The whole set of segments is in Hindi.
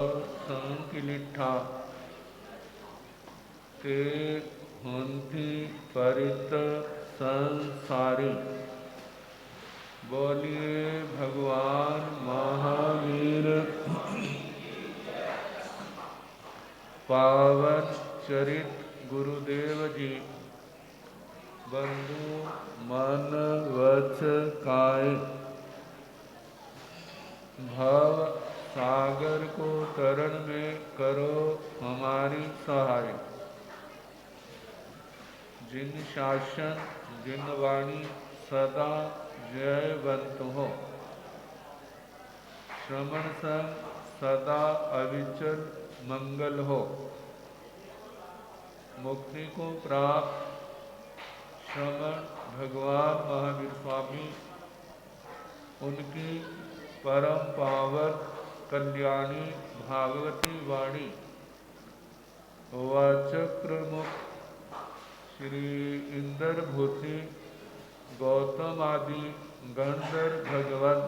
संकिलिठा के हुंथी परित संसारी। बोलिए भगवान महावीर पावन चरित गुरुदेव जी। बंधु मन वच काए, भव सागर को तरन में करो हमारी सहाय। जिन शासन जिन वाणी सदा जयवंत हो, श्रवण संग सदा अविचल मंगल हो। मुक्ति को प्राप्त श्रवण भगवान महावीर स्वामी, उनकी परम पावन कल्याणी भागवती वाणी वाचक्र मुख श्री इंद्र भूति गौतम आदि गंधर्व भगवान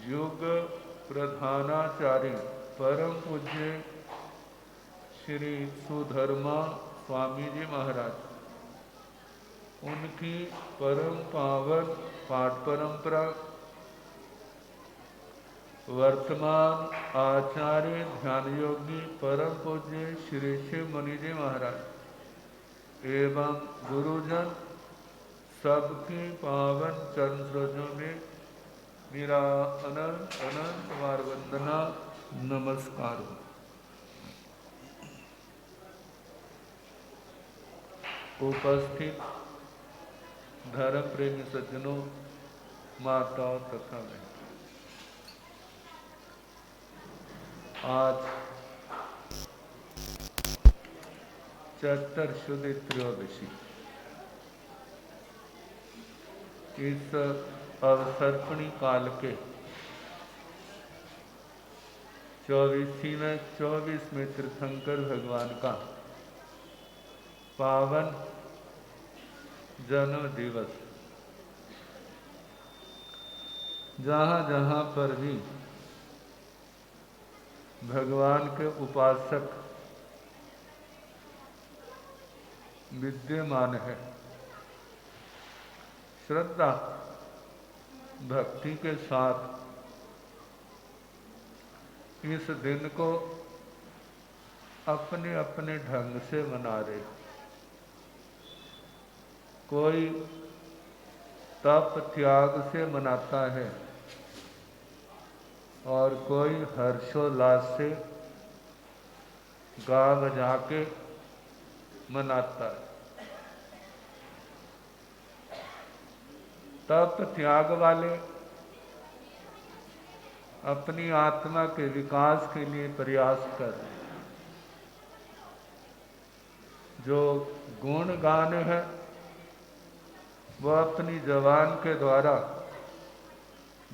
युग प्रधानाचार्य परम पूज्य श्री सुधर्मा स्वामी जी महाराज, उनकी परम पावन पाठ परंपरा वर्तमान आचार्य ध्यान योगी परम पूज्य श्री शिव मुनि जी महाराज एवं गुरुजन सबकी पावन चरण सरोजों में मेरा अनंत अनंत बार वंदना नमस्कार हो। उपस्थित धर्म प्रेमी सज्जनों, माताओं तथा बहनों, आज चैत्र शुद्ध त्रयोदशी, इस अवसर्पणी काल के 24वें तीर्थंकर भगवान का पावन जन्म दिवस। जहाँ जहाँ पर भी भगवान के उपासक विद्यमान है, श्रद्धा भक्ति के साथ इस दिन को अपने अपने ढंग से मना रहे। कोई तप त्याग से मनाता है और कोई हर्षोल्लास से गा बजा के मनाता है। तप त्याग वाले अपनी आत्मा के विकास के लिए प्रयास कर रहे हैं। जो गुण गान है वह अपनी जबान के द्वारा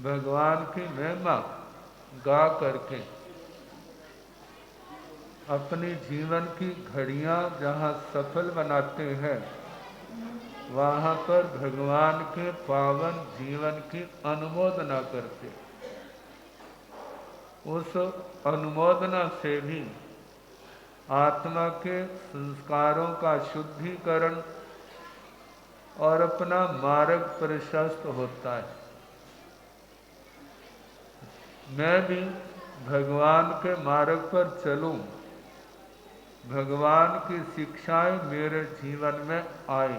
भगवान की महिमा गा करके अपने जीवन की घड़ियां जहाँ सफल बनाते हैं, वहाँ पर भगवान के पावन जीवन की अनुमोदना करते। उस अनुमोदना से भी आत्मा के संस्कारों का शुद्धिकरण और अपना मार्ग प्रशस्त होता है। मैं भी भगवान के मार्ग पर चलूं, भगवान की शिक्षाएं मेरे जीवन में आए।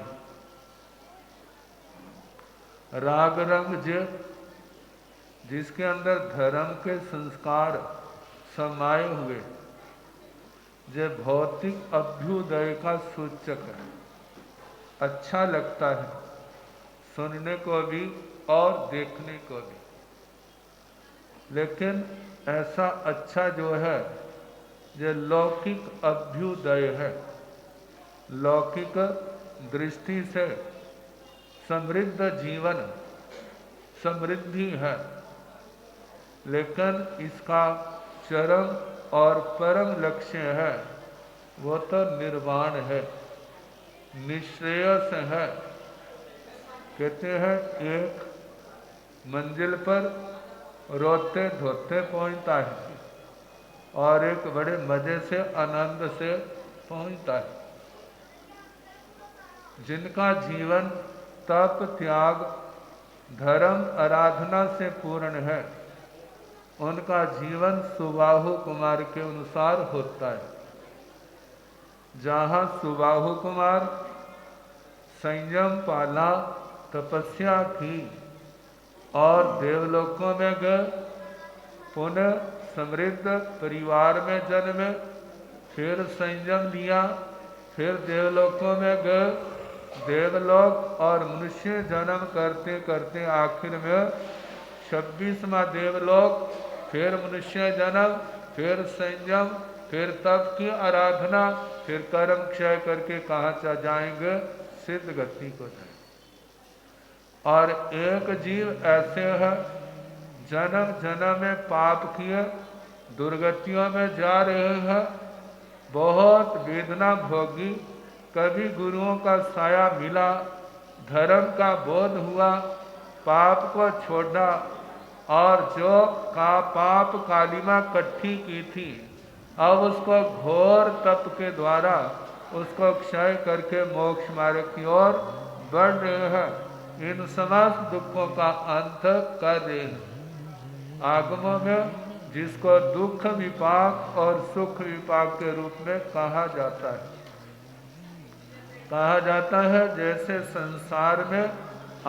राग रंग जिसके अंदर धर्म के संस्कार समाये हुए, जो भौतिक अभ्युदय का सूचक है, अच्छा लगता है सुनने को भी और देखने को भी। लेकिन ऐसा अच्छा जो है, जो लौकिक अभ्युदय है, लौकिक दृष्टि से समृद्ध जीवन समृद्धि है, लेकिन इसका चरम और परम लक्ष्य है वो तो निर्वाण है, निश्रेयस है। कहते हैं एक मंजिल पर रोते धोते पहुँचता है और एक बड़े मजे से आनंद से पहुँचता है। जिनका जीवन तप त्याग धर्म आराधना से पूर्ण है, उनका जीवन सुबाहु कुमार के अनुसार होता है। जहाँ सुबाहु कुमार संयम पाला, तपस्या की और देवलोकों में गए, पुनः समृद्ध परिवार में जन्मे, फिर संयम लिया, फिर देवलोकों में गए, देवलोक और मनुष्य जन्म करते करते आखिर में 26वां देवलोक, फिर मनुष्य जन्म, फिर संयम, फिर तप की आराधना, फिर कर्म क्षय करके कहाँ जाएंगे? सिद्ध गति को जाएंगे। और एक जीव ऐसे है जन्म जन्म में पाप किए दुर्गतियों में जा रहे हैं, बहुत वेदना भोगी, कभी गुरुओं का साया मिला, धर्म का बोध हुआ, पाप को छोड़ा और जो पाप कालिमा इकट्ठी की थी, अब उसको घोर तप के द्वारा उसको क्षय करके मोक्ष मार्ग की ओर बढ़ रहे हैं। इन समस्त दुखों का अंत कर रहे हैं। आगमों में जिसको दुख विपाक और सुख विपाक के रूप में कहा जाता है, जैसे संसार में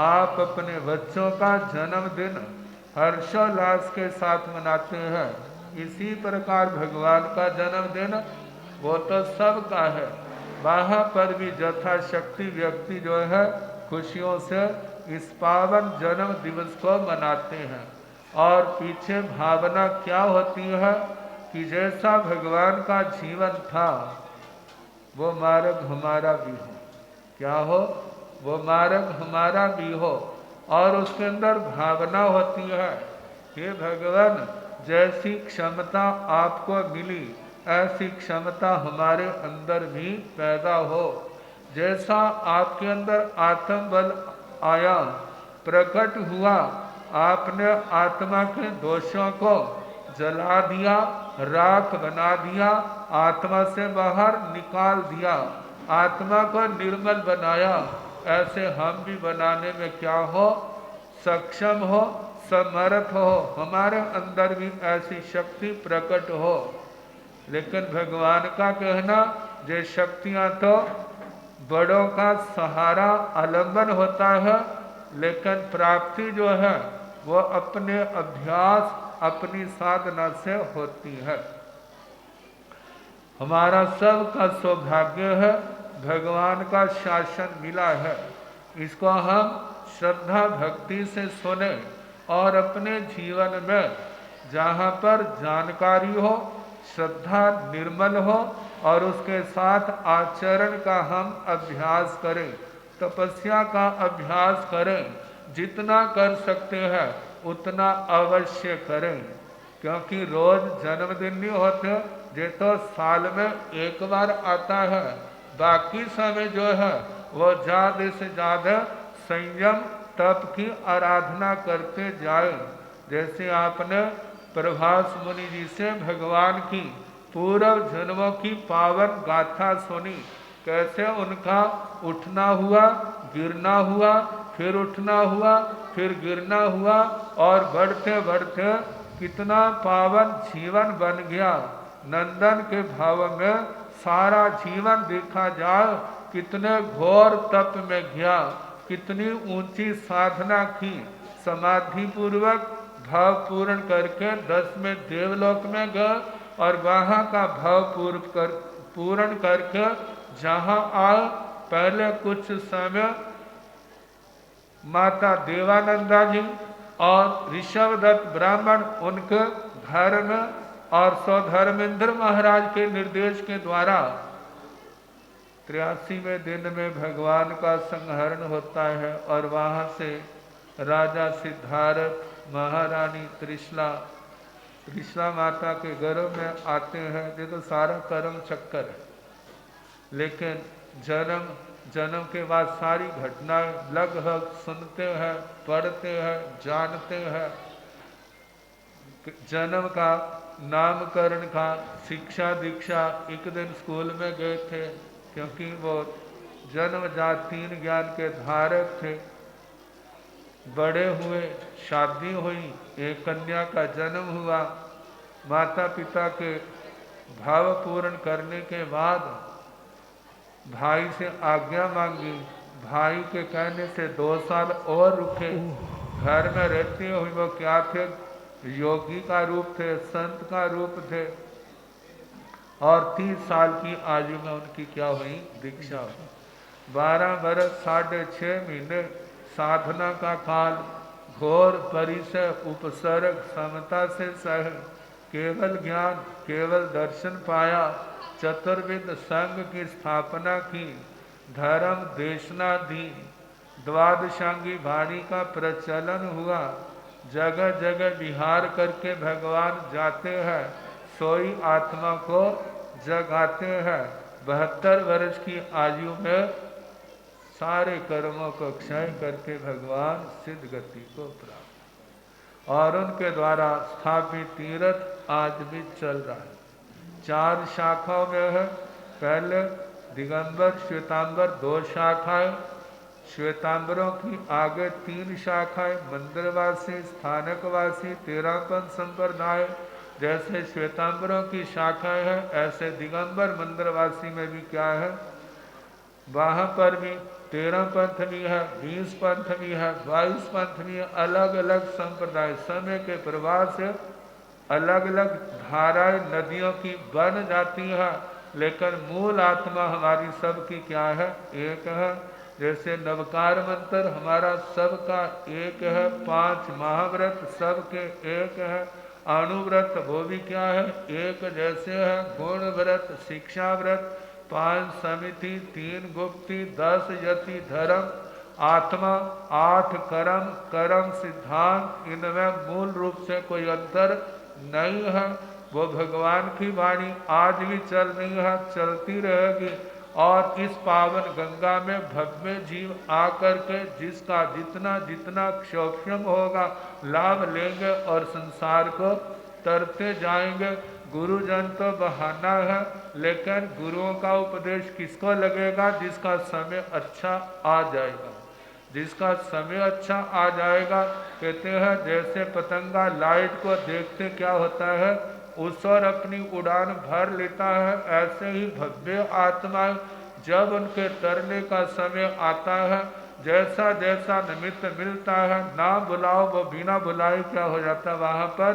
आप अपने बच्चों का जन्मदिन हर्षोल्लास के साथ मनाते हैं, इसी प्रकार भगवान का जन्मदिन वो तो सबका है। वहाँ पर भी यथाशक्ति व्यक्ति जो है खुशियों से इस पावन जन्म दिवस को मनाते हैं। और पीछे भावना क्या होती है कि जैसा भगवान का जीवन था वो मार्ग हमारा भी हो। क्या हो? वो मार्ग हमारा भी हो। और उसके अंदर भावना होती है कि भगवान जैसी क्षमता आपको मिली ऐसी क्षमता हमारे अंदर भी पैदा हो। जैसा आपके अंदर आत्म बल आया, प्रकट हुआ, आपने आत्मा के दोषों को जला दिया, राख बना दिया, आत्मा से बाहर निकाल दिया, आत्मा को निर्मल बनाया। ऐसे हम भी बनाने में क्या हो? सक्षम हो, समर्थ हो, हमारे अंदर भी ऐसी शक्ति प्रकट हो। लेकिन भगवान का कहना ये शक्तियाँ तो बड़ों का सहारा आलम्बन होता है, लेकिन प्राप्ति जो है वो अपने अभ्यास अपनी साधना से होती है। हमारा सबका सौभाग्य है भगवान का शासन मिला है, इसको हम श्रद्धा भक्ति से सुने और अपने जीवन में जहाँ पर जानकारी हो, श्रद्धा निर्मल हो और उसके साथ आचरण का हम अभ्यास करें, तपस्या का अभ्यास करें, जितना कर सकते हैं उतना अवश्य करें। क्योंकि रोज जन्मदिन नहीं होते, ये तो साल में एक बार आता है। बाकी समय जो है वो ज़्यादा से ज़्यादा संयम तप की आराधना करते जाए। जैसे आपने प्रभास मुनि जी से भगवान की पूर्व जन्मों की पावन गाथा सुनी, कैसे उनका उठना हुआ, गिरना हुआ, फिर उठना हुआ, फिर गिरना हुआ और बढ़ते बढ़ते कितना पावन जीवन बन गया। नंदन के भाव में सारा जीवन देखा जाए, कितने घोर तप में गया, कितनी ऊंची साधना की, समाधि पूर्वक भाव पूर्ण करके 10वें देवलोक में गए और वहाँ का भाव पूर्ण करके जहाँ आए, पहले कुछ समय माता देवानंदा जी और ऋषभदत्त ब्राह्मण उनके घर में और सौधर्मेंद्र महाराज के निर्देश के द्वारा 83वें दिन में भगवान का संहरण होता है और वहाँ से राजा सिद्धार्थ, महारानी त्रिशला माता के गर्भ में आते हैं। ये तो सारा कर्म चक्कर है। लेकिन जन्म के बाद सारी घटनाएं लगभग सुनते हैं, पढ़ते हैं, जानते हैं। जन्म का, नामकरण का, शिक्षा दीक्षा। एक दिन स्कूल में गए थे, क्योंकि वो जन्मजात 3 ज्ञान के धारक थे। बड़े हुए, शादी हुई, एक कन्या का जन्म हुआ। माता पिता के भाव पूर्ण करने के बाद भाई से आज्ञा मांगी। भाई के कहने से 2 साल और रुके। घर में रहते हुए वो क्या थे? योगी का रूप थे, संत का रूप थे। और 30 साल की आयु में उनकी क्या हुई? दीक्षा हुई। 12 बरस 6.5 महीने साधना का काल, घोर परिसर उपसर्ग समता से सह, केवल ज्ञान, केवल दर्शन पाया। चतुर्विद संघ की स्थापना की, धर्म देशना दी, द्वादशांगी वाणी का प्रचलन हुआ। जगह जगह विहार करके भगवान जाते हैं, सोई आत्मा को जगाते हैं। 72 वर्ष की आयु में सारे कर्मों को क्षय करके भगवान सिद्ध गति को प्राप्त, और उनके द्वारा स्थापित तीर्थ आज भी चल रहा है। 4 शाखाओं में है। पहले दिगंबर श्वेतांबर 2 शाखाएं, श्वेतांबरों की आगे 3 शाखाएं, मंदिरवासी, स्थानकवासी, तेरापंथ संप्रदाय। जैसे श्वेतांबरों की शाखाएं हैं, ऐसे दिगंबर मंदिरवासी में भी क्या है? वहाँ पर भी 13 पंथ भी है, 20 पंथ भी है, 22 पंथ भी है। अलग अलग संप्रदाय समय के प्रवाह से अलग अलग धाराएं नदियों की बन जाती है, लेकिन मूल आत्मा हमारी सबकी क्या है? एक है। जैसे नवकार मंत्र हमारा सबका एक है। 5 महाव्रत सबके एक है। अणुव्रत वो भी क्या है? एक जैसे है। गुण व्रत, शिक्षा व्रत, 5 समिति, 3 गुप्ति, 10 यति धर्म, आत्मा, 8 कर्म, कर्म सिद्धांत। इनमें मूल रूप से कोई अंतर नहीं है। वो भगवान की वाणी आज भी चल रही है, चलती रहेगी। और इस पावन गंगा में भव्य जीव आकर के जिसका जितना जितना क्षोभ्यम होगा लाभ लेंगे और संसार को तरते जाएंगे। गुरुजन तो बहाना है, लेकिन गुरुओं का उपदेश किसको लगेगा? जिसका समय अच्छा आ जाएगा। जिसका समय अच्छा आ जाएगा, कहते हैं जैसे पतंगा लाइट को देखते क्या होता है? उस और अपनी उड़ान भर लेता है। ऐसे ही भव्य आत्माएं जब उनके तरने का समय आता है, जैसा जैसा निमित्त मिलता है, ना बुलाओ वो बिना बुलाए क्या हो जाता है? वहाँ पर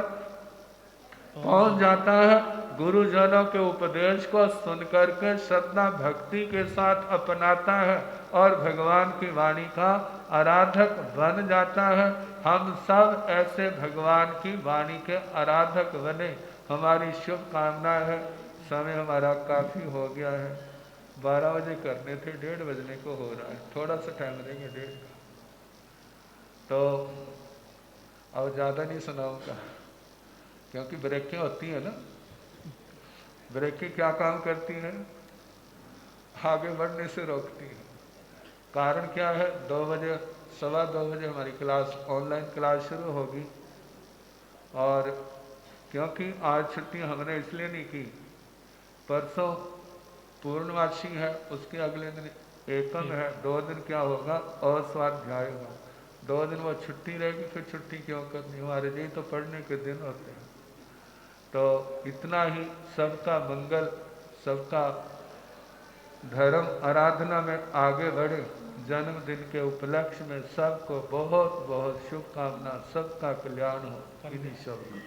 पहुंच जाता है। गुरुजनों के उपदेश को सुन करके श्रद्धा भक्ति के साथ अपनाता है और भगवान की वाणी का आराधक बन जाता है। हम सब ऐसे भगवान की वाणी के आराधक बने, हमारी शुभकामना है। समय हमारा काफ़ी हो गया है, 12 बजे करने थे, 1:30 बजने को हो रहा है। थोड़ा सा टाइम देंगे 1:30 का, तो अब ज़्यादा नहीं सुनाऊंगा, क्योंकि ब्रेकें होती हैं ना। ब्रेकें क्या काम करती हैं? आगे बढ़ने से रोकती हैं। कारण क्या है? 2 बजे, 2:15 बजे हमारी क्लास, ऑनलाइन क्लास शुरू होगी। और क्योंकि आज छुट्टी हमने इसलिए नहीं की, परसों पूर्णवासी है, उसके अगले दिन एकम है, 2 दिन क्या होगा? अस्वाध्याय होगा। 2 दिन वो छुट्टी रहेगी, फिर छुट्टी क्यों करनी? हमारे लिए तो पढ़ने के दिन होते हैं। तो इतना ही, सबका मंगल, सबका धर्म आराधना में आगे बढ़े। जन्मदिन के उपलक्ष्य में सबको बहुत बहुत शुभकामना, सबका कल्याण हो। इन्हीं शब्दों